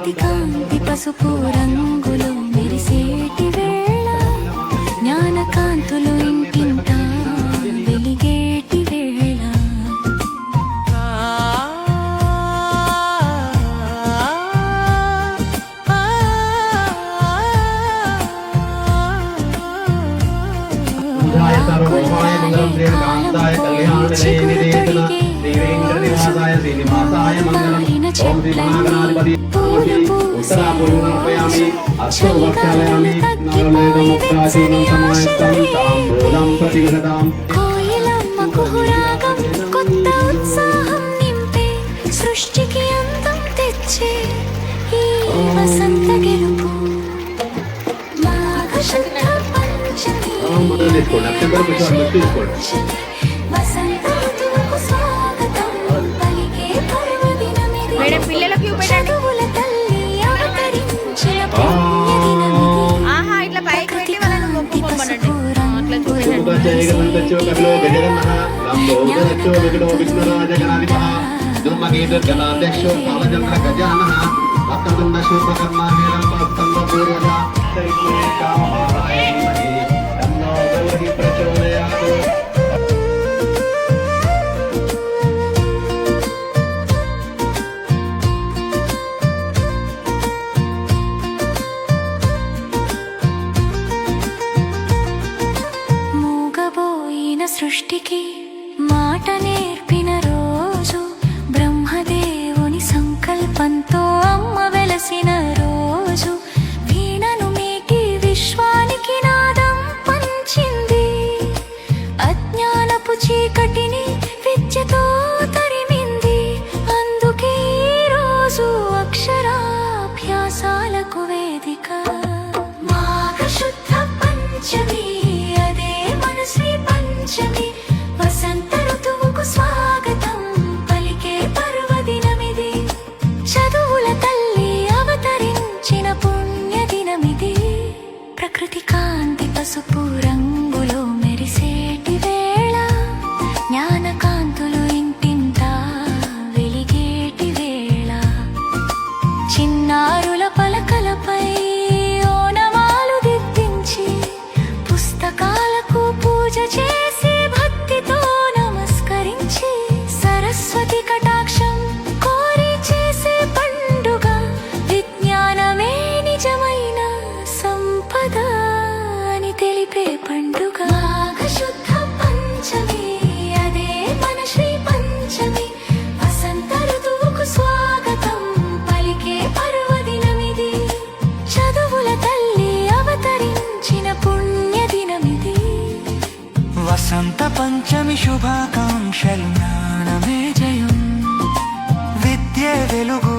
ప్రకృతి కాంతి పసుపు రంగులో మెరిసేటి వేళ జ్ఞాన కాంతులు ఇంటింట వెలిగేటి వేళ కోయిలమ్మ కుహురాగం కొత్త ఉత్సాహం నింపే సృష్టికి అందం తెచ్చే ఈ వసంత గెలుపు మాఘశుద్ధ పంచమి వసంత ఋతువుకు స్వాగతం పలికే పర్వదినమిది పిల్లలకి చదువుల తల్లి అవతరించిన పుణ్యదినమిది ఆహా ఇట్లా పైకి పెట్టి వాళ్ళని మొక్కుకోమనండి మూగబోయిన సృష్టికి మాట నేర్పిన రోజు బ్రహ్మదేవుని సంకల్పంతో అమ్మ వెలసిన రోజు వీణను మీటి విశ్వానికి నాదం పంచింది అజ్ఞానపు చీకటిని విద్యతో తరిమింది అందుకే ఈ రోజు అక్షరాభ్యాసాలకు వేదిక మాఘశుద్ధ పంచమి అదే మనశ్రీ పంచమి వసంత ఋతువుకు స్వాగతం పలికే పర్వదినమిది చదువుల తల్లి అవతరించిన పుణ్యదినమిది ప్రకృతి కాంతి పసుపు రంగులో మెరిసేటి వేళ జ్ఞాన కాంతులు ఇంటింటా వెలిగేటి వేళ చిన్నారుల పలకలపై ఓనమాలు దిద్దించి పుస్తకాలకు పూజ చేసి భక్తితో నమస్కరించి సరస్వతి కటాక్షం కోరి చేసే పండుగ విజ్ఞానమే నిజమైన సంపద అని తెలిపే పండుగ మాఘశుద్ధ పంచమి అదే మన శ్రీ పంచమి వసంత ఋతువుకు స్వాగతం పలికే పర్వదినమిది చదువుల తల్లి అవతరించిన పుణ్యదినమిది వసంత పంచమి శుభాకాంక్షలు జ్ఞానమే జయం విద్య వెలుగు